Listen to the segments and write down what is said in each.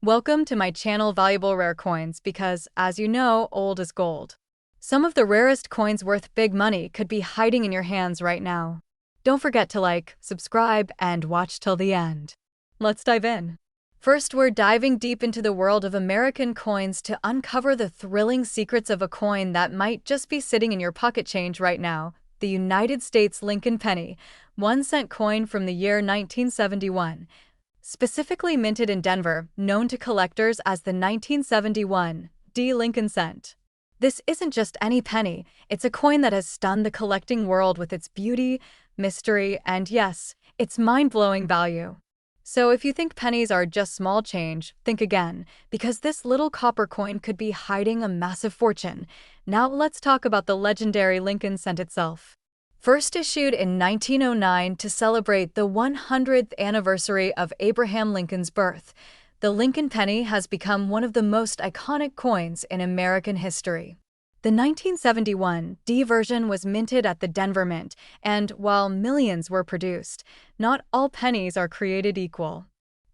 Welcome to my channel Valuable Rare Coins because, as you know, old is gold. Some of the rarest coins worth big money could be hiding in your hands right now. Don't forget to like, subscribe, and watch till the end. Let's dive in. First, we're diving deep into the world of American coins to uncover the thrilling secrets of a coin that might just be sitting in your pocket change right now, the United States Lincoln Penny, 1-cent coin from the year 1971. Specifically minted in Denver, known to collectors as the 1971 D. Lincoln cent. This isn't just any penny, it's a coin that has stunned the collecting world with its beauty, mystery, and yes, its mind-blowing value. So if you think pennies are just small change, think again, because this little copper coin could be hiding a massive fortune. Now let's talk about the legendary Lincoln cent itself. First issued in 1909 to celebrate the 100th anniversary of Abraham Lincoln's birth, the Lincoln penny has become one of the most iconic coins in American history. The 1971 D version was minted at the Denver Mint, and while millions were produced, not all pennies are created equal.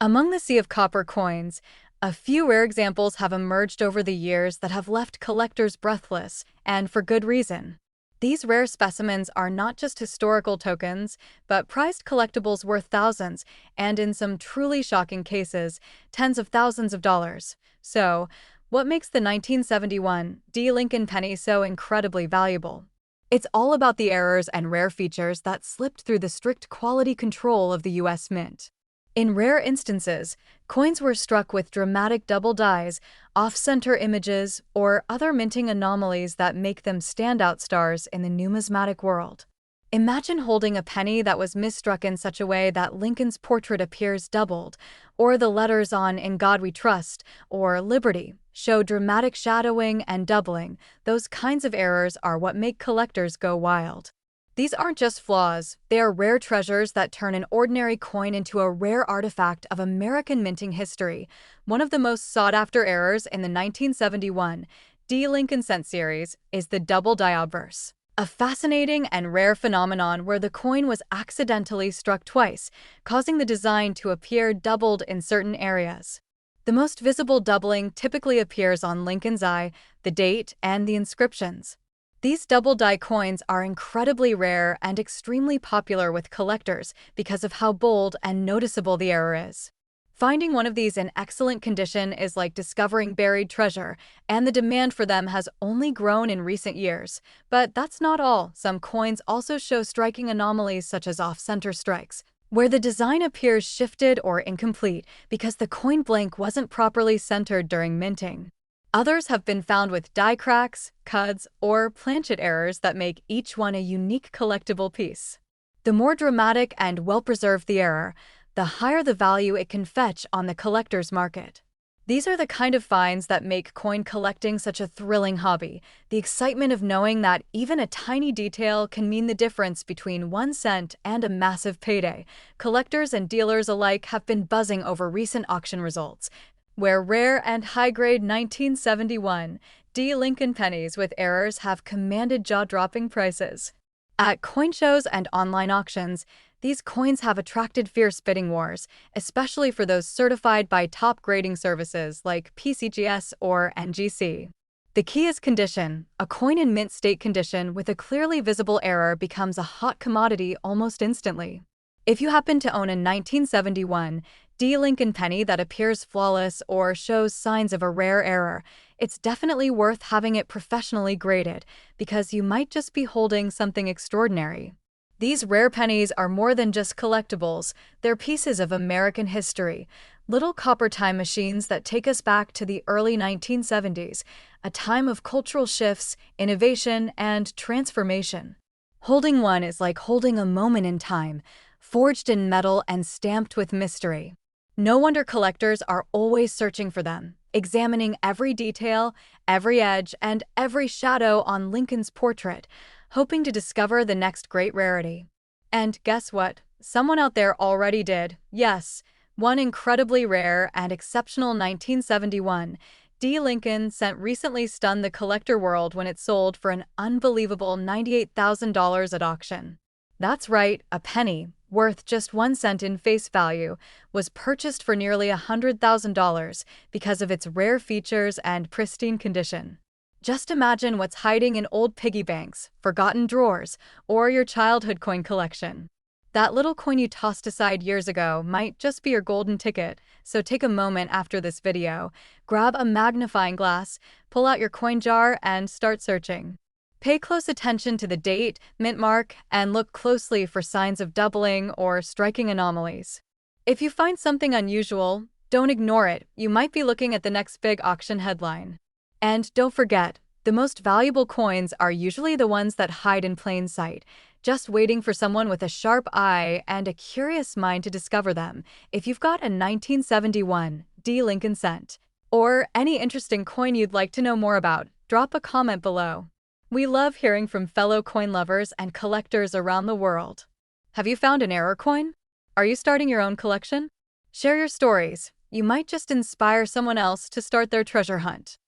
Among the sea of copper coins, a few rare examples have emerged over the years that have left collectors breathless, and for good reason. These rare specimens are not just historical tokens, but prized collectibles worth thousands, and in some truly shocking cases, tens of thousands of dollars. So, what makes the 1971 D. Lincoln penny so incredibly valuable? It's all about the errors and rare features that slipped through the strict quality control of the U.S. Mint. In rare instances, coins were struck with dramatic double dies, off-center images, or other minting anomalies that make them standout stars in the numismatic world. Imagine holding a penny that was misstruck in such a way that Lincoln's portrait appears doubled, or the letters on "In God We Trust" or "Liberty" show dramatic shadowing and doubling. Those kinds of errors are what make collectors go wild. These aren't just flaws, they are rare treasures that turn an ordinary coin into a rare artifact of American minting history. One of the most sought-after errors in the 1971 D. Lincoln cent series is the Doubled Die Obverse, a fascinating and rare phenomenon where the coin was accidentally struck twice, causing the design to appear doubled in certain areas. The most visible doubling typically appears on Lincoln's eye, the date, and the inscriptions. These double die coins are incredibly rare and extremely popular with collectors because of how bold and noticeable the error is. Finding one of these in excellent condition is like discovering buried treasure, and the demand for them has only grown in recent years. But that's not all. Some coins also show striking anomalies such as off-center strikes, where the design appears shifted or incomplete because the coin blank wasn't properly centered during minting. Others have been found with die cracks, cuds, or planchet errors that make each one a unique collectible piece. The more dramatic and well-preserved the error, the higher the value it can fetch on the collector's market. These are the kind of finds that make coin collecting such a thrilling hobby, the excitement of knowing that even a tiny detail can mean the difference between 1 cent and a massive payday. Collectors and dealers alike have been buzzing over recent auction results, where rare and high-grade 1971 D. Lincoln pennies with errors have commanded jaw-dropping prices. At coin shows and online auctions, these coins have attracted fierce bidding wars, especially for those certified by top grading services like PCGS or NGC. The key is condition. A coin in mint state condition with a clearly visible error becomes a hot commodity almost instantly. If you happen to own a 1971 D. Lincoln penny that appears flawless or shows signs of a rare error, it's definitely worth having it professionally graded because you might just be holding something extraordinary. These rare pennies are more than just collectibles, they're pieces of American history, little copper time machines that take us back to the early 1970s, a time of cultural shifts, innovation, and transformation. Holding one is like holding a moment in time, forged in metal and stamped with mystery. No wonder collectors are always searching for them, examining every detail, every edge, and every shadow on Lincoln's portrait, hoping to discover the next great rarity. And guess what? Someone out there already did. Yes, one incredibly rare and exceptional 1971 D. Lincoln cent recently stunned the collector world when it sold for an unbelievable $98,000 at auction. That's right, a penny, worth just 1 cent in face value, was purchased for nearly $100,000 because of its rare features and pristine condition. Just imagine what's hiding in old piggy banks, forgotten drawers, or your childhood coin collection. That little coin you tossed aside years ago might just be your golden ticket, so take a moment after this video, grab a magnifying glass, pull out your coin jar, and start searching. Pay close attention to the date, mint mark, and look closely for signs of doubling or striking anomalies. If you find something unusual, don't ignore it. You might be looking at the next big auction headline. And don't forget, the most valuable coins are usually the ones that hide in plain sight, just waiting for someone with a sharp eye and a curious mind to discover them. If you've got a 1971 D Lincoln cent, or any interesting coin you'd like to know more about, drop a comment below. We love hearing from fellow coin lovers and collectors around the world. Have you found an error coin? Are you starting your own collection? Share your stories. You might just inspire someone else to start their treasure hunt.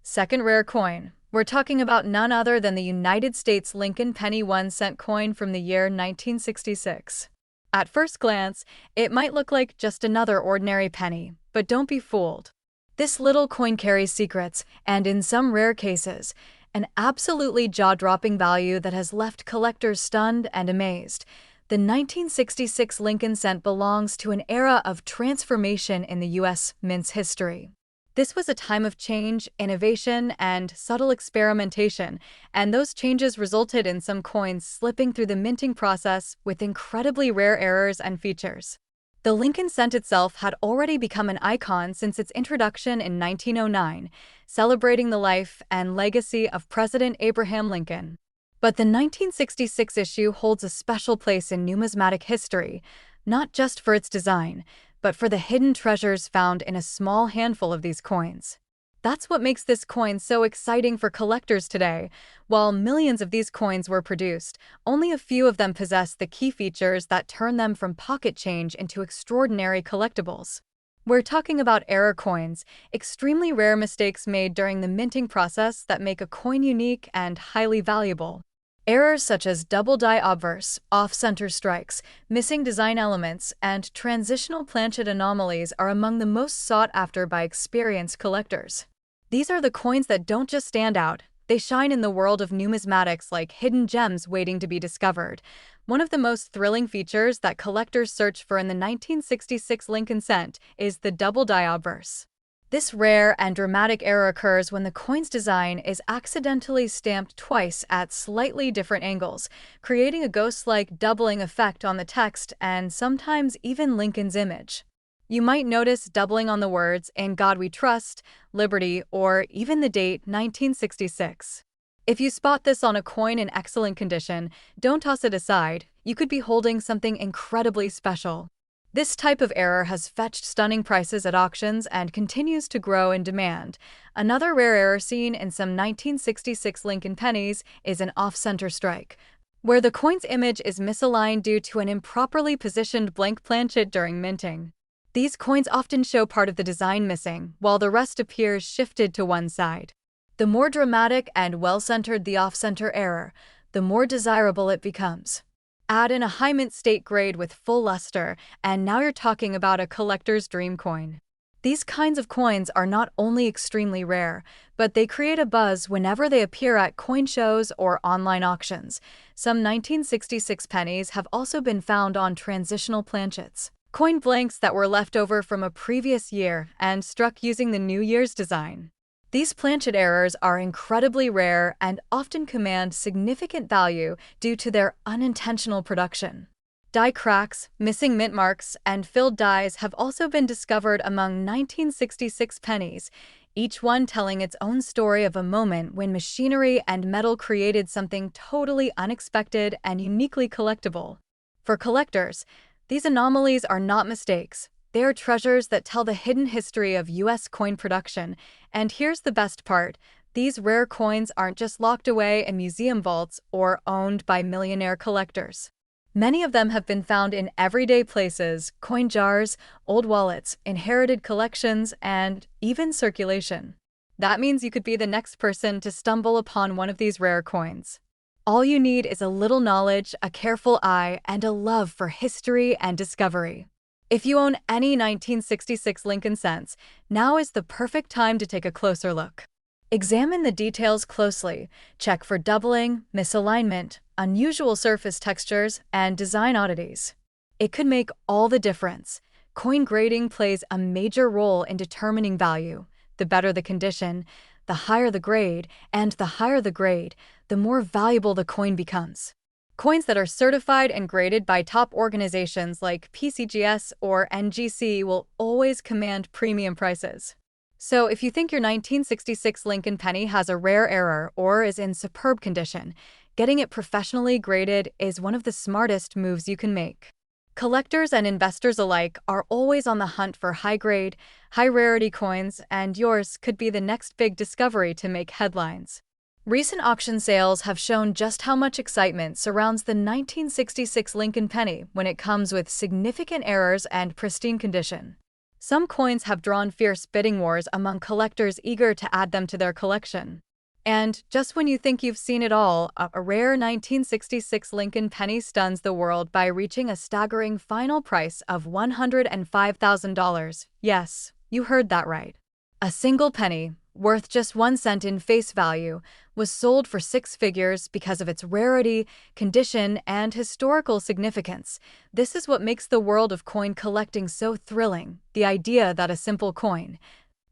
Second rare coin. We're talking about none other than the United States Lincoln penny 1-cent coin from the year 1966. At first glance, it might look like just another ordinary penny, but don't be fooled. This little coin carries secrets, and in some rare cases, an absolutely jaw-dropping value that has left collectors stunned and amazed. The 1966 Lincoln cent belongs to an era of transformation in the U.S. mint's history. This was a time of change, innovation, and subtle experimentation, and those changes resulted in some coins slipping through the minting process with incredibly rare errors and features. The Lincoln cent itself had already become an icon since its introduction in 1909, celebrating the life and legacy of President Abraham Lincoln. But the 1966 issue holds a special place in numismatic history, not just for its design, but for the hidden treasures found in a small handful of these coins. That's what makes this coin so exciting for collectors today. While millions of these coins were produced, only a few of them possess the key features that turn them from pocket change into extraordinary collectibles. We're talking about error coins, extremely rare mistakes made during the minting process that make a coin unique and highly valuable. Errors such as double die obverse, off-center strikes, missing design elements, and transitional planchet anomalies are among the most sought after by experienced collectors. These are the coins that don't just stand out, they shine in the world of numismatics like hidden gems waiting to be discovered. One of the most thrilling features that collectors search for in the 1966 Lincoln cent is the double die obverse. This rare and dramatic error occurs when the coin's design is accidentally stamped twice at slightly different angles, creating a ghost-like doubling effect on the text and sometimes even Lincoln's image. You might notice doubling on the words "In God We Trust," "Liberty," or even the date 1966. If you spot this on a coin in excellent condition, don't toss it aside. You could be holding something incredibly special. This type of error has fetched stunning prices at auctions and continues to grow in demand. Another rare error seen in some 1966 Lincoln pennies is an off-center strike, where the coin's image is misaligned due to an improperly positioned blank planchet during minting. These coins often show part of the design missing, while the rest appears shifted to one side. The more dramatic and well-centered the off-center error, the more desirable it becomes. Add in a high mint state grade with full luster, and now you're talking about a collector's dream coin. These kinds of coins are not only extremely rare, but they create a buzz whenever they appear at coin shows or online auctions. Some 1966 pennies have also been found on transitional planchets, coin blanks that were left over from a previous year and struck using the New Year's design. These planchet errors are incredibly rare and often command significant value due to their unintentional production. Die cracks, missing mint marks, and filled dies have also been discovered among 1966 pennies, each one telling its own story of a moment when machinery and metal created something totally unexpected and uniquely collectible. For collectors, these anomalies are not mistakes. They are treasures that tell the hidden history of U.S. coin production. And here's the best part. These rare coins aren't just locked away in museum vaults or owned by millionaire collectors. Many of them have been found in everyday places, coin jars, old wallets, inherited collections, and even circulation. That means you could be the next person to stumble upon one of these rare coins. All you need is a little knowledge, a careful eye, and a love for history and discovery. If you own any 1966 Lincoln cents, now is the perfect time to take a closer look. Examine the details closely, check for doubling, misalignment, unusual surface textures, and design oddities. It could make all the difference. Coin grading plays a major role in determining value. The better the condition, the higher the grade, and the higher the grade, the more valuable the coin becomes. Coins that are certified and graded by top organizations like PCGS or NGC will always command premium prices. So if you think your 1966 Lincoln penny has a rare error or is in superb condition, getting it professionally graded is one of the smartest moves you can make. Collectors and investors alike are always on the hunt for high-grade, high-rarity coins, and yours could be the next big discovery to make headlines. Recent auction sales have shown just how much excitement surrounds the 1966 Lincoln penny when it comes with significant errors and pristine condition. Some coins have drawn fierce bidding wars among collectors eager to add them to their collection. And just when you think you've seen it all, a rare 1966 Lincoln penny stuns the world by reaching a staggering final price of $105,000. Yes, you heard that right. A single penny, worth just 1 cent in face value, was sold for six figures because of its rarity, condition, and historical significance. This is what makes the world of coin collecting so thrilling, the idea that a simple coin,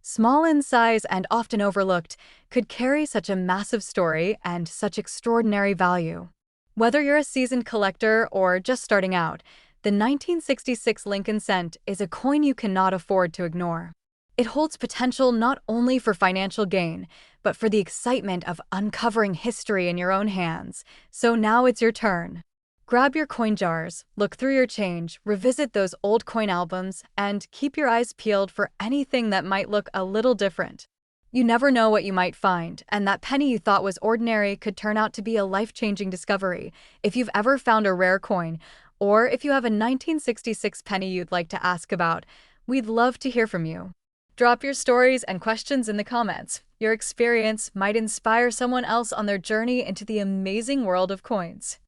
small in size and often overlooked, could carry such a massive story and such extraordinary value. Whether you're a seasoned collector or just starting out, the 1966 Lincoln cent is a coin you cannot afford to ignore. It holds potential not only for financial gain, but for the excitement of uncovering history in your own hands. So now it's your turn. Grab your coin jars, look through your change, revisit those old coin albums, and keep your eyes peeled for anything that might look a little different. You never know what you might find, and that penny you thought was ordinary could turn out to be a life-changing discovery. If you've ever found a rare coin, or if you have a 1966 penny you'd like to ask about, we'd love to hear from you. Drop your stories and questions in the comments. Your experience might inspire someone else on their journey into the amazing world of coins.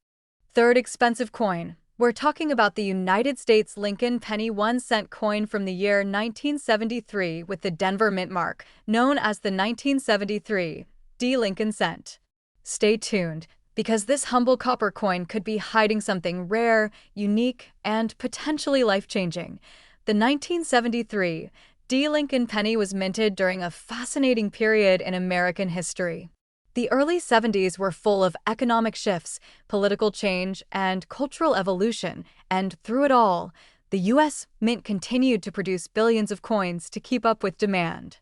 Third expensive coin. We're talking about the United States Lincoln penny 1 cent coin from the year 1973 with the Denver mint mark, known as the 1973 D Lincoln cent. Stay tuned, because this humble copper coin could be hiding something rare, unique, and potentially life-changing. The 1973 D Lincoln penny was minted during a fascinating period in American history. The early 70s were full of economic shifts, political change, and cultural evolution, and through it all, the U.S. Mint continued to produce billions of coins to keep up with demand.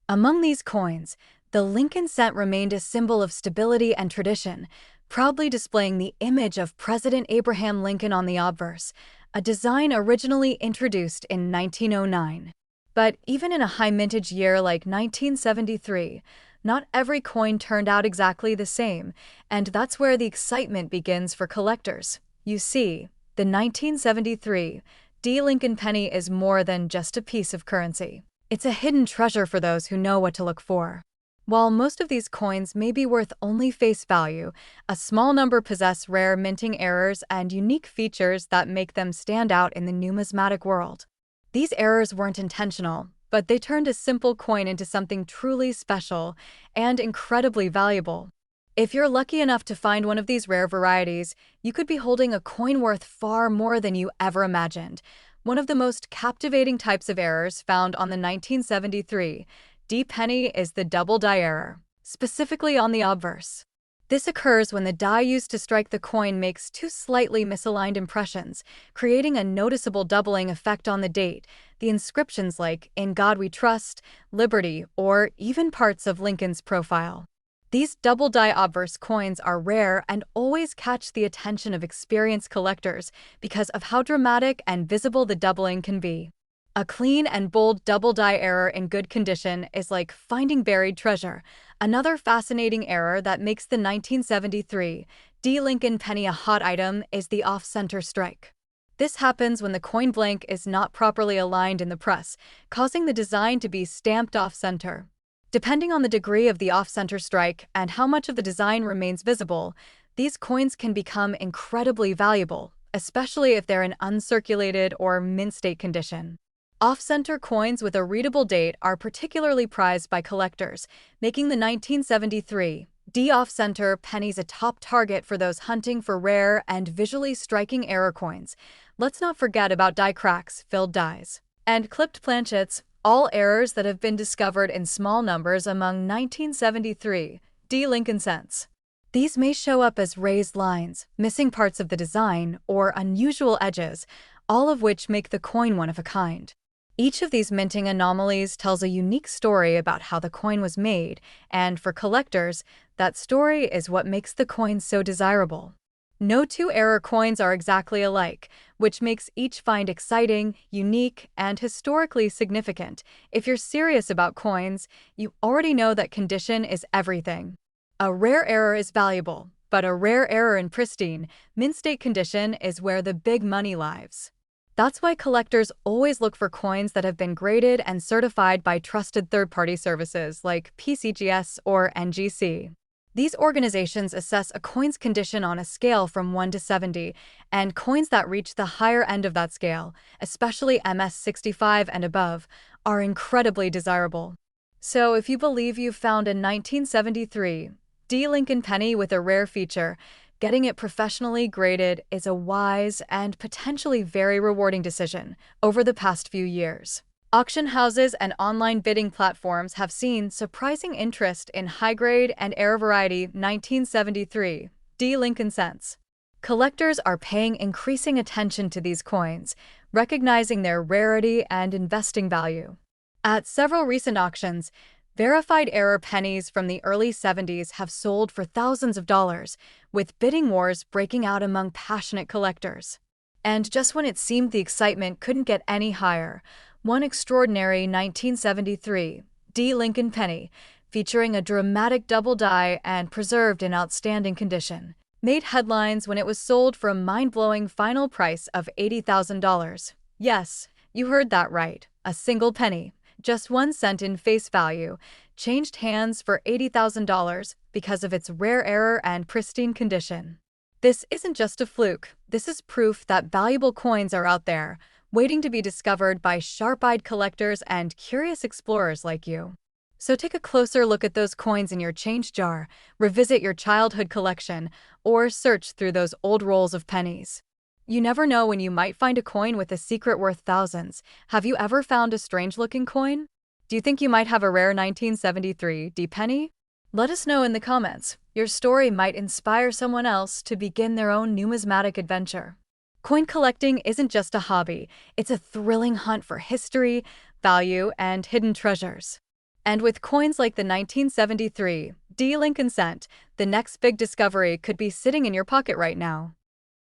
Among these coins, the Lincoln cent remained a symbol of stability and tradition, proudly displaying the image of President Abraham Lincoln on the obverse, a design originally introduced in 1909. But even in a high-mintage year like 1973, not every coin turned out exactly the same, and that's where the excitement begins for collectors. You see, the 1973 D Lincoln penny is more than just a piece of currency. It's a hidden treasure for those who know what to look for. While most of these coins may be worth only face value, a small number possess rare minting errors and unique features that make them stand out in the numismatic world. These errors weren't intentional, but they turned a simple coin into something truly special and incredibly valuable. If you're lucky enough to find one of these rare varieties, you could be holding a coin worth far more than you ever imagined. One of the most captivating types of errors found on the 1973 D penny is the double die error, specifically on the obverse. This occurs when the die used to strike the coin makes two slightly misaligned impressions, creating a noticeable doubling effect on the date, the inscriptions like "In God We Trust," "Liberty," or even parts of Lincoln's profile. These double die obverse coins are rare and always catch the attention of experienced collectors because of how dramatic and visible the doubling can be. A clean and bold double die error in good condition is like finding buried treasure. Another fascinating error that makes the 1973 D Lincoln penny a hot item is the off-center strike. This happens when the coin blank is not properly aligned in the press, causing the design to be stamped off-center. Depending on the degree of the off-center strike and how much of the design remains visible, These coins can become incredibly valuable, especially if they're in uncirculated or mint-state condition. Off-center coins with a readable date are particularly prized by collectors, making the 1973 D off-center pennies a top target for those hunting for rare and visually striking error coins. Let's not forget about die cracks, filled dies, and clipped planchets, all errors that have been discovered in small numbers among 1973 D Lincoln cents. These may show up as raised lines, missing parts of the design, or unusual edges, all of which make the coin one of a kind. Each of these minting anomalies tells a unique story about how the coin was made, and for collectors, that story is what makes the coin so desirable. No two error coins are exactly alike, which makes each find exciting, unique, and historically significant. If you're serious about coins, you already know that condition is everything. A rare error is valuable, but a rare error in pristine, mint-state condition is where the big money lies. That's why collectors always look for coins that have been graded and certified by trusted third-party services like PCGS or NGC. These organizations assess a coin's condition on a scale from 1 to 70, and coins that reach the higher end of that scale, especially MS65 and above, are incredibly desirable. So if you believe you've found a 1973 D Lincoln penny with a rare feature, getting it professionally graded is a wise and potentially very rewarding decision over the past few years. Auction houses and online bidding platforms have seen surprising interest in high-grade and error variety 1973 D Lincoln cents. Collectors are paying increasing attention to these coins, recognizing their rarity and investing value. At several recent auctions, verified error pennies from the early 70s have sold for thousands of dollars, with bidding wars breaking out among passionate collectors. And just when it seemed the excitement couldn't get any higher, one extraordinary 1973 D Lincoln penny, featuring a dramatic double die and preserved in outstanding condition, made headlines when it was sold for a mind-blowing final price of $80,000. Yes, you heard that right, a single penny, just 1 cent in face value, changed hands for $80,000 because of its rare error and pristine condition. This isn't just a fluke, this is proof that valuable coins are out there, waiting to be discovered by sharp-eyed collectors and curious explorers like you. So take a closer look at those coins in your change jar, revisit your childhood collection, or search through those old rolls of pennies. You never know when you might find a coin with a secret worth thousands. Have you ever found a strange-looking coin? Do you think you might have a rare 1973 D penny? Let us know in the comments. Your story might inspire someone else to begin their own numismatic adventure. Coin collecting isn't just a hobby, it's a thrilling hunt for history, value, and hidden treasures. And with coins like the 1973 D Lincoln cent, the next big discovery could be sitting in your pocket right now.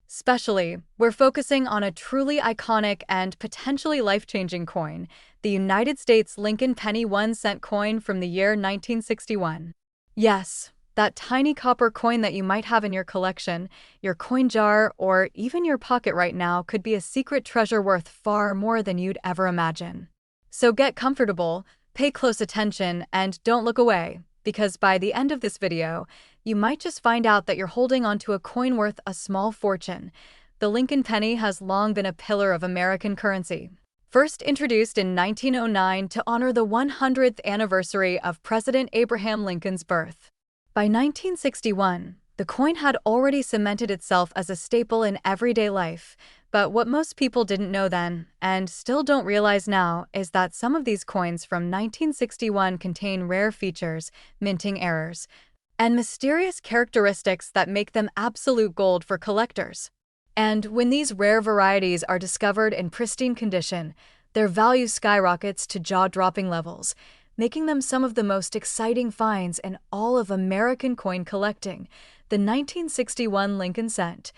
Especially, we're focusing on a truly iconic and potentially life-changing coin, the United States Lincoln penny 1-cent coin from the year 1961. Yes, that tiny copper coin that you might have in your collection, your coin jar, or even your pocket right now could be a secret treasure worth far more than you'd ever imagine. So get comfortable, pay close attention, and don't look away, because by the end of this video, you might just find out that you're holding onto a coin worth a small fortune. The Lincoln penny has long been a pillar of American currency. First introduced in 1909 to honor the 100th anniversary of President Abraham Lincoln's birth. By 1961, the coin had already cemented itself as a staple in everyday life, but what most people didn't know then, and still don't realize now, is that some of these coins from 1961 contain rare features, minting errors, and mysterious characteristics that make them absolute gold for collectors. And when these rare varieties are discovered in pristine condition, their value skyrockets to jaw-dropping levels, making them some of the most exciting finds in all of American coin collecting. The 1961 Lincoln cent,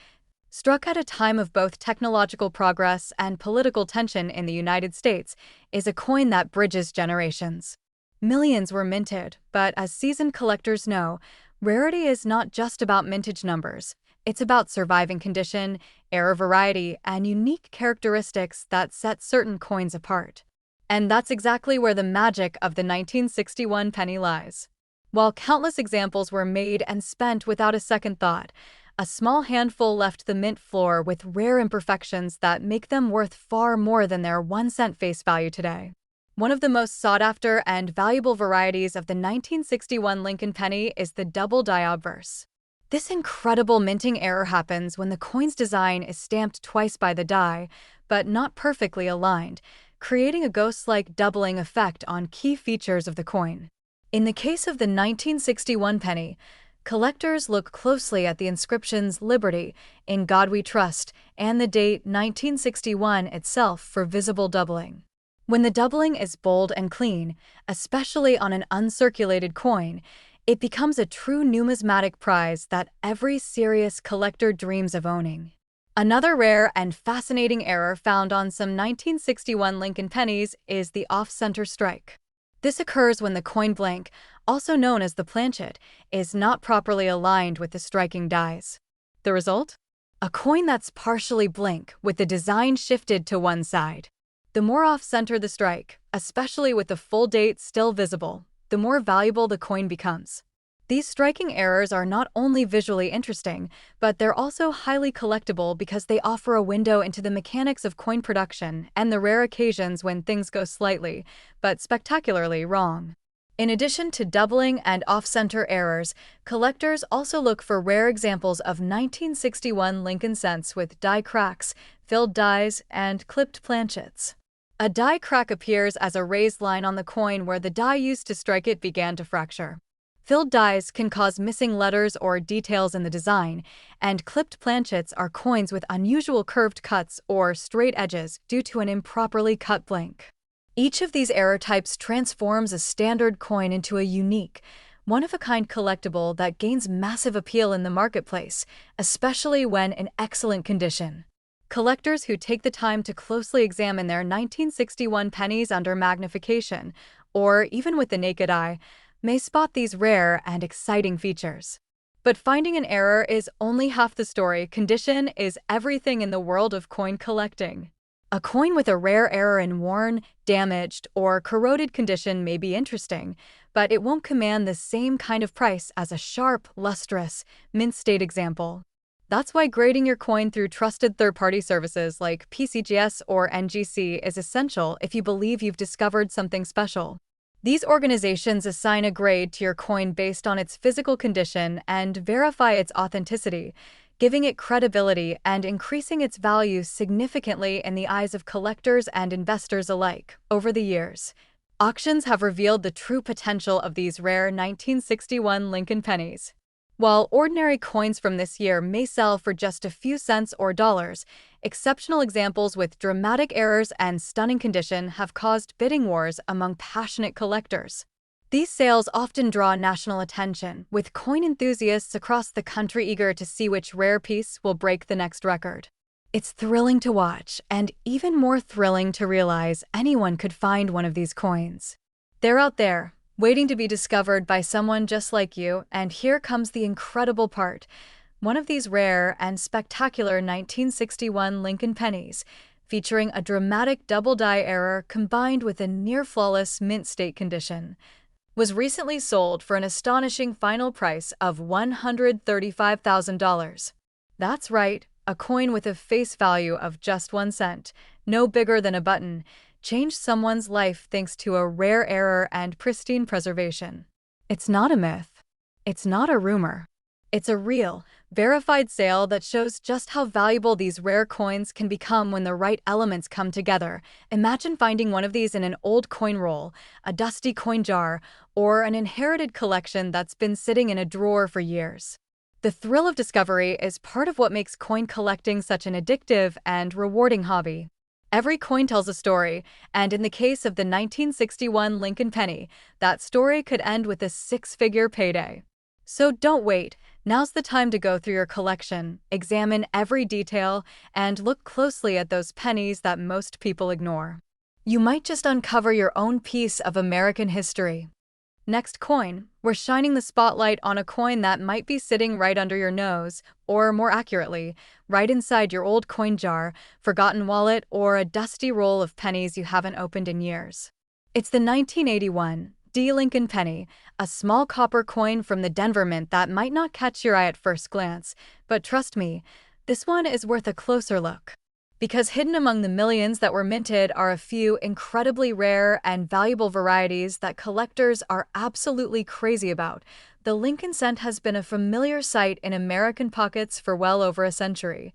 struck at a time of both technological progress and political tension in the United States, is a coin that bridges generations. Millions were minted, but as seasoned collectors know, rarity is not just about mintage numbers. It's about surviving condition, error variety, and unique characteristics that set certain coins apart. And that's exactly where the magic of the 1961 penny lies. While countless examples were made and spent without a second thought, A small handful left the mint floor with rare imperfections that make them worth far more than their 1-cent face value today. One of the most sought-after and valuable varieties of the 1961 Lincoln penny is the Doubled Die Obverse. This incredible minting error happens when the coin's design is stamped twice by the die, but not perfectly aligned, creating a ghost-like doubling effect on key features of the coin. In the case of the 1961 penny, collectors look closely at the inscriptions "Liberty," "In God We Trust," and the date 1961 itself for visible doubling. When the doubling is bold and clean, especially on an uncirculated coin, it becomes a true numismatic prize that every serious collector dreams of owning. Another rare and fascinating error found on some 1961 Lincoln pennies is the off-center strike. This occurs when the coin blank, also known as the planchet, is not properly aligned with the striking dies. The result? A coin that's partially blank with the design shifted to one side. The more off-center the strike, especially with the full date still visible, the more valuable the coin becomes. These striking errors are not only visually interesting, but they're also highly collectible because they offer a window into the mechanics of coin production and the rare occasions when things go slightly, but spectacularly wrong. In addition to doubling and off-center errors, collectors also look for rare examples of 1961 Lincoln cents with die cracks, filled dies, and clipped planchets. A die crack appears as a raised line on the coin where the die used to strike it began to fracture. Filled dies can cause missing letters or details in the design, and clipped planchets are coins with unusual curved cuts or straight edges due to an improperly cut blank. Each of these error types transforms a standard coin into a unique, one-of-a-kind collectible that gains massive appeal in the marketplace, especially when in excellent condition. Collectors who take the time to closely examine their 1961 pennies under magnification, or even with the naked eye, may spot these rare and exciting features. But finding an error is only half the story. Condition is everything in the world of coin collecting. A coin with a rare error in worn, damaged, or corroded condition may be interesting, but it won't command the same kind of price as a sharp, lustrous, mint-state example. That's why grading your coin through trusted third-party services like PCGS or NGC is essential if you believe you've discovered something special. These organizations assign a grade to your coin based on its physical condition and verify its authenticity, giving it credibility and increasing its value significantly in the eyes of collectors and investors alike. Over the years, auctions have revealed the true potential of these rare 1961 Lincoln pennies. While ordinary coins from this year may sell for just a few cents or dollars, exceptional examples with dramatic errors and stunning condition have caused bidding wars among passionate collectors. These sales often draw national attention, with coin enthusiasts across the country eager to see which rare piece will break the next record. It's thrilling to watch, and even more thrilling to realize anyone could find one of these coins. They're out there, waiting to be discovered by someone just like you, and here comes the incredible part. One of these rare and spectacular 1961 Lincoln pennies, featuring a dramatic double die error combined with a near-flawless mint-state condition, was recently sold for an astonishing final price of $135,000. That's right, a coin with a face value of just 1 cent, no bigger than a button, changed someone's life thanks to a rare error and pristine preservation. It's not a myth. It's not a rumor. It's a real, verified sale that shows just how valuable these rare coins can become when the right elements come together. Imagine finding one of these in an old coin roll, a dusty coin jar, or an inherited collection that's been sitting in a drawer for years. The thrill of discovery is part of what makes coin collecting such an addictive and rewarding hobby. Every coin tells a story, and in the case of the 1961 Lincoln penny, that story could end with a 6-figure payday. So don't wait. Now's the time to go through your collection, examine every detail, and look closely at those pennies that most people ignore. You might just uncover your own piece of American history. Next coin, we're shining the spotlight on a coin that might be sitting right under your nose, or more accurately, right inside your old coin jar, forgotten wallet, or a dusty roll of pennies you haven't opened in years. It's the 1981 D. Lincoln Penny, a small copper coin from the Denver Mint that might not catch your eye at first glance, but trust me, this one is worth a closer look. Because hidden among the millions that were minted are a few incredibly rare and valuable varieties that collectors are absolutely crazy about, the Lincoln cent has been a familiar sight in American pockets for well over a century.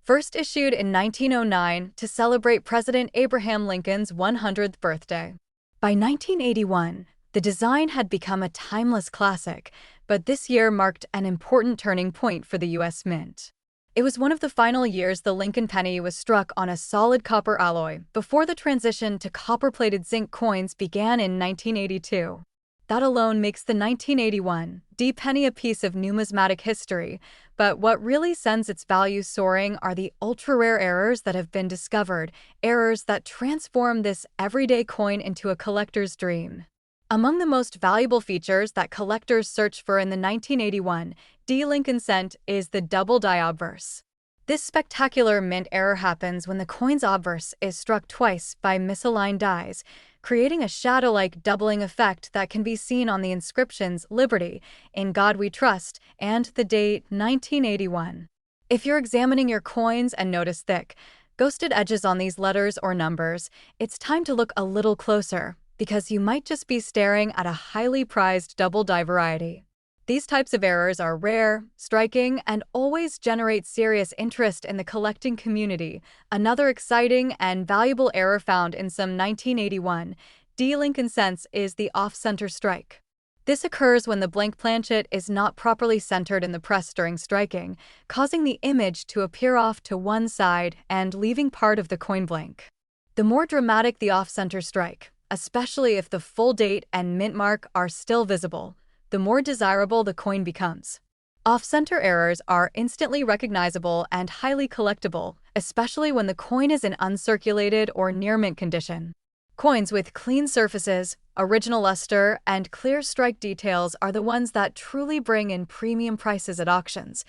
First issued in 1909 to celebrate President Abraham Lincoln's 100th birthday. By 1981, the design had become a timeless classic, but this year marked an important turning point for the U.S. Mint. It was one of the final years the Lincoln penny was struck on a solid copper alloy before the transition to copper-plated zinc coins began in 1982. That alone makes the 1981 D penny a piece of numismatic history, but what really sends its value soaring are the ultra-rare errors that have been discovered, errors that transform this everyday coin into a collector's dream. Among the most valuable features that collectors search for in the 1981 D Lincoln cent is the Doubled Die Obverse. This spectacular mint error happens when the coin's obverse is struck twice by misaligned dies, creating a shadow-like doubling effect that can be seen on the inscriptions Liberty, In God We Trust, and the date 1981. If you're examining your coins and notice thick, ghosted edges on these letters or numbers, it's time to look a little closer, because you might just be staring at a highly prized double die variety. These types of errors are rare, striking, and always generate serious interest in the collecting community. Another exciting and valuable error found in some 1981 D Lincoln cents is the off-center strike. This occurs when the blank planchet is not properly centered in the press during striking, causing the image to appear off to one side and leaving part of the coin blank. The more dramatic the off-center strike, especially if the full date and mint mark are still visible, the more desirable the coin becomes. Off-center errors are instantly recognizable and highly collectible, especially when the coin is in uncirculated or near-mint condition. Coins with clean surfaces, original luster, and clear strike details are the ones that truly bring in premium prices at auctions.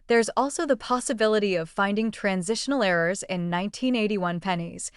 There's also the possibility of finding transitional errors in 1981 pennies,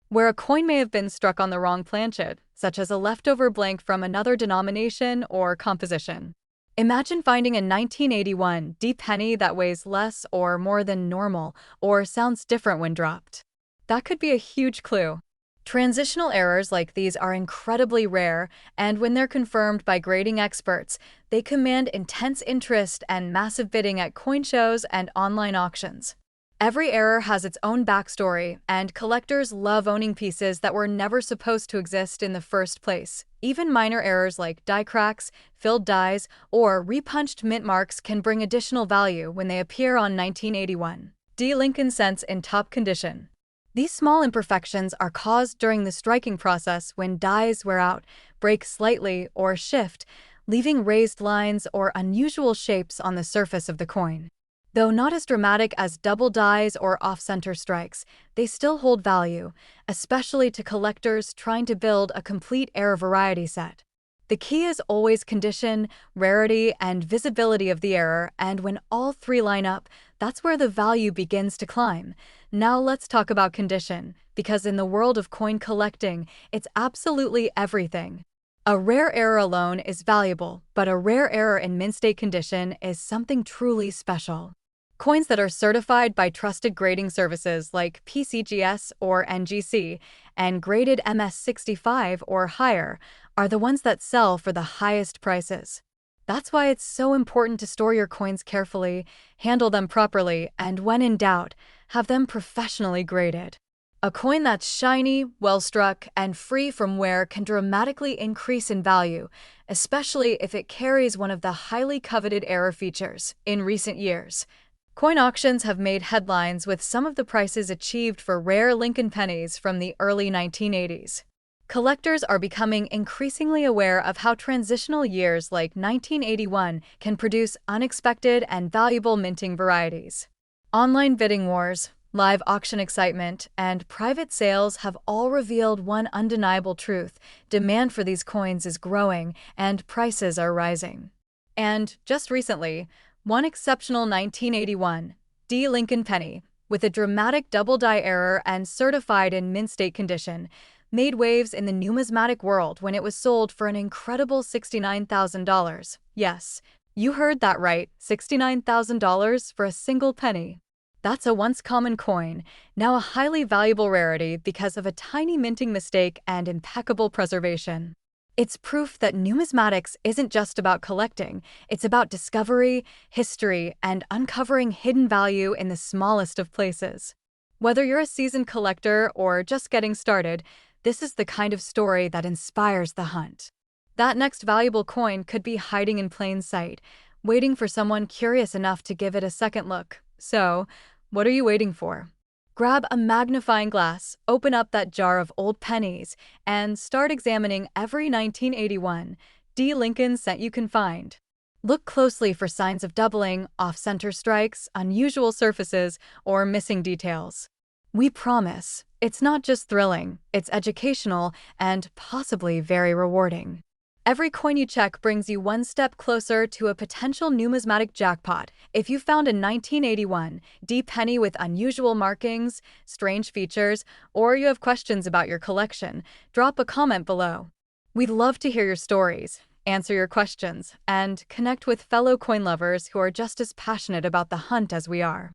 where a coin may have been struck on the wrong planchet, such as a leftover blank from another denomination or composition. Imagine finding a 1981 D penny that weighs less or more than normal, or sounds different when dropped. That could be a huge clue. Transitional errors like these are incredibly rare, and when they're confirmed by grading experts, they command intense interest and massive bidding at coin shows and online auctions. Every error has its own backstory, and collectors love owning pieces that were never supposed to exist in the first place. Even minor errors like die cracks, filled dies, or repunched mint marks can bring additional value when they appear on 1981 D Lincoln cents in top condition. These small imperfections are caused during the striking process when dies wear out, break slightly, or shift, leaving raised lines or unusual shapes on the surface of the coin. Though not as dramatic as double dies or off-center strikes, they still hold value, especially to collectors trying to build a complete error variety set. The key is always condition, rarity, and visibility of the error, and when all three line up, that's where the value begins to climb. Now let's talk about condition, because in the world of coin collecting, it's absolutely everything. A rare error alone is valuable, but a rare error in mint state condition is something truly special. Coins that are certified by trusted grading services like PCGS or NGC and graded MS65 or higher are the ones that sell for the highest prices. That's why it's so important to store your coins carefully, handle them properly, and when in doubt, have them professionally graded. A coin that's shiny, well-struck, and free from wear can dramatically increase in value, especially if it carries one of the highly coveted error features in recent years. Coin auctions have made headlines with some of the prices achieved for rare Lincoln pennies from the early 1980s. Collectors are becoming increasingly aware of how transitional years like 1981 can produce unexpected and valuable minting varieties. Online bidding wars, live auction excitement, and private sales have all revealed one undeniable truth: demand for these coins is growing and prices are rising. And, just recently, one exceptional 1981 D Lincoln penny, with a dramatic double die error and certified in mint state condition, made waves in the numismatic world when it was sold for an incredible $69,000. Yes, you heard that right, $69,000 for a single penny. That's a once common coin, now a highly valuable rarity because of a tiny minting mistake and impeccable preservation. It's proof that numismatics isn't just about collecting, it's about discovery, history, and uncovering hidden value in the smallest of places. Whether you're a seasoned collector or just getting started, this is the kind of story that inspires the hunt. That next valuable coin could be hiding in plain sight, waiting for someone curious enough to give it a second look. So, what are you waiting for? Grab a magnifying glass, open up that jar of old pennies, and start examining every 1981 D. Lincoln cent you can find. Look closely for signs of doubling, off-center strikes, unusual surfaces, or missing details. We promise, it's not just thrilling, it's educational and possibly very rewarding. Every coin you check brings you one step closer to a potential numismatic jackpot. If you found a 1981 D penny with unusual markings, strange features, or you have questions about your collection, drop a comment below. We'd love to hear your stories, answer your questions, and connect with fellow coin lovers who are just as passionate about the hunt as we are.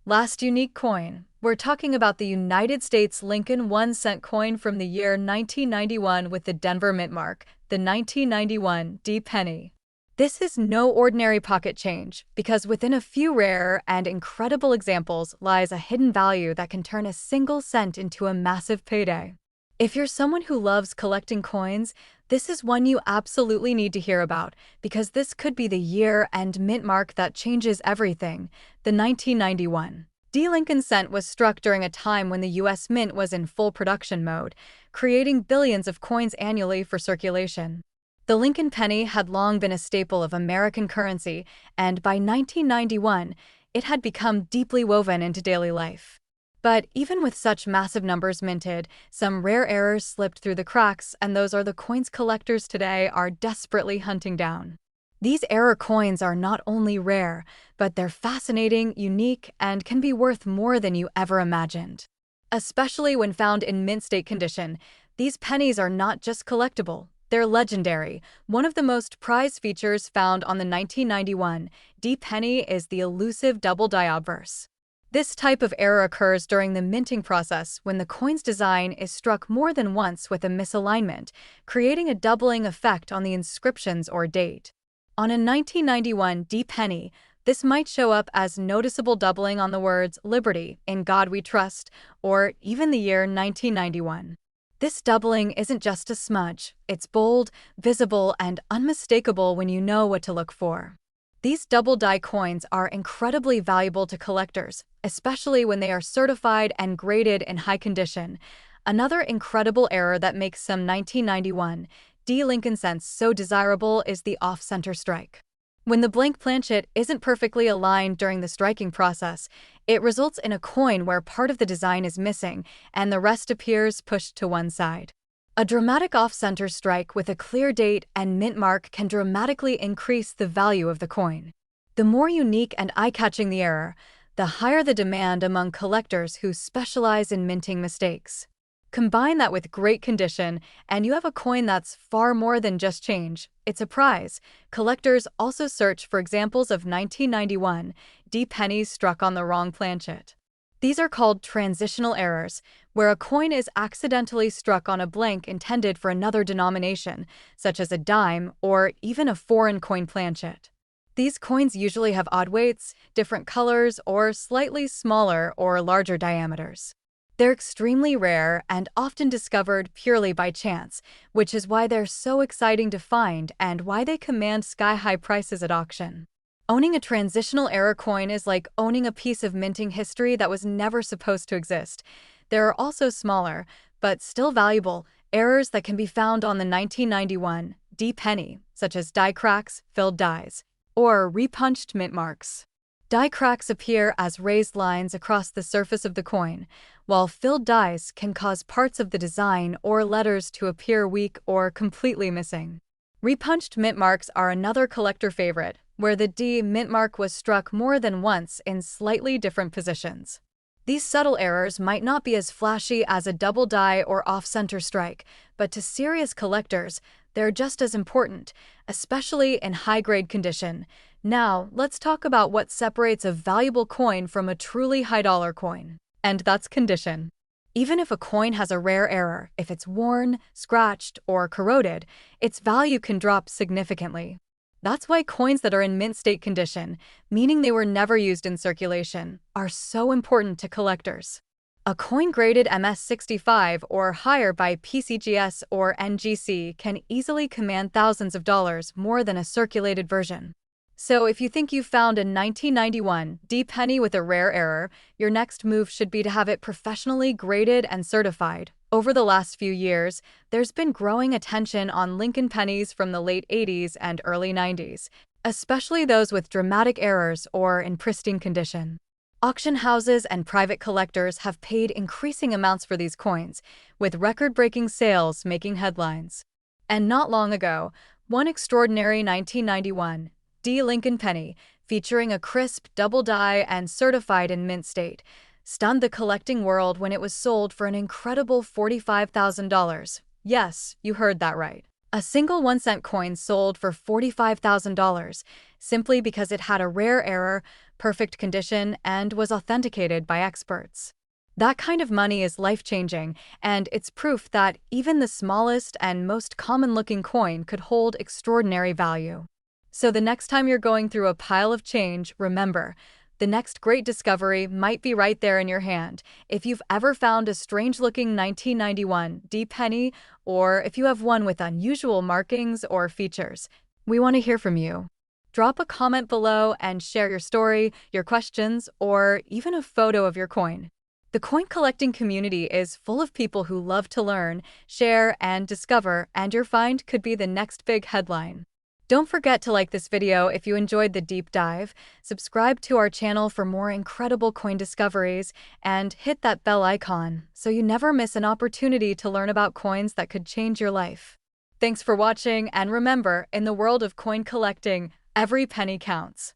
Last unique coin. We're talking about the United States Lincoln 1-cent coin from the year 1991 with the Denver mint mark, the 1991 D penny. This is no ordinary pocket change, because within a few rare and incredible examples lies a hidden value that can turn a single cent into a massive payday. If you're someone who loves collecting coins, this is one you absolutely need to hear about, because this could be the year and mint mark that changes everything. The 1991 D. Lincoln cent was struck during a time when the U.S. Mint was in full production mode, creating billions of coins annually for circulation. The Lincoln penny had long been a staple of American currency, and by 1991, it had become deeply woven into daily life. But even with such massive numbers minted, some rare errors slipped through the cracks, and those are the coins collectors today are desperately hunting down. These error coins are not only rare, but they're fascinating, unique, and can be worth more than you ever imagined. Especially when found in mint state condition, these pennies are not just collectible, they're legendary. One of the most prized features found on the 1991 D penny is the elusive Doubled Die Obverse. This type of error occurs during the minting process when the coin's design is struck more than once with a misalignment, creating a doubling effect on the inscriptions or date. On a 1991 D penny, this might show up as noticeable doubling on the words "Liberty, in God We Trust," or even the year 1991. This doubling isn't just a smudge, it's bold, visible, and unmistakable when you know what to look for. These double die coins are incredibly valuable to collectors, especially when they are certified and graded in high condition. Another incredible error that makes some 1991 D. Lincoln cents so desirable is the off-center strike. When the blank planchet isn't perfectly aligned during the striking process, it results in a coin where part of the design is missing and the rest appears pushed to one side. A dramatic off-center strike with a clear date and mint mark can dramatically increase the value of the coin. The more unique and eye-catching the error, the higher the demand among collectors who specialize in minting mistakes. Combine that with great condition, and you have a coin that's far more than just change. It's a prize. Collectors also search for examples of 1991 D pennies struck on the wrong planchet. These are called transitional errors, where a coin is accidentally struck on a blank intended for another denomination, such as a dime or even a foreign coin planchet. These coins usually have odd weights, different colors, or slightly smaller or larger diameters. They're extremely rare and often discovered purely by chance, which is why they're so exciting to find and why they command sky-high prices at auction. Owning a transitional error coin is like owning a piece of minting history that was never supposed to exist. There are also smaller, but still valuable, errors that can be found on the 1991 D penny, such as die cracks, filled dies, or repunched mint marks. Die cracks appear as raised lines across the surface of the coin, while filled dies can cause parts of the design or letters to appear weak or completely missing. Repunched mint marks are another collector favorite, where the D mint mark was struck more than once in slightly different positions. These subtle errors might not be as flashy as a double die or off-center strike, but to serious collectors, they're just as important, especially in high-grade condition. Now, let's talk about what separates a valuable coin from a truly high-dollar coin. And that's condition. Even if a coin has a rare error, if it's worn, scratched, or corroded, its value can drop significantly. That's why coins that are in mint state condition, meaning they were never used in circulation, are so important to collectors. A coin graded MS-65 or higher by PCGS or NGC can easily command thousands of dollars more than a circulated version. So if you think you found a 1991 VDB Penny with a rare error, your next move should be to have it professionally graded and certified. Over the last few years, there's been growing attention on Lincoln pennies from the late 80s and early 90s, especially those with dramatic errors or in pristine condition. Auction houses and private collectors have paid increasing amounts for these coins, with record-breaking sales making headlines. And not long ago, one extraordinary 1991 VDB Lincoln penny, featuring a crisp double die and certified in mint state, stunned the collecting world when it was sold for an incredible $45,000. Yes, you heard that right. A single 1-cent coin sold for $45,000 simply because it had a rare error, perfect condition, and was authenticated by experts. That kind of money is life-changing, and it's proof that even the smallest and most common-looking coin could hold extraordinary value. So the next time you're going through a pile of change, remember, the next great discovery might be right there in your hand. If you've ever found a strange-looking 1991 VDB penny, or if you have one with unusual markings or features, we want to hear from you. Drop a comment below and share your story, your questions, or even a photo of your coin. The coin collecting community is full of people who love to learn, share, and discover, and your find could be the next big headline. Don't forget to like this video if you enjoyed the deep dive, subscribe to our channel for more incredible coin discoveries, and hit that bell icon so you never miss an opportunity to learn about coins that could change your life. Thanks for watching, and remember, in the world of coin collecting, every penny counts.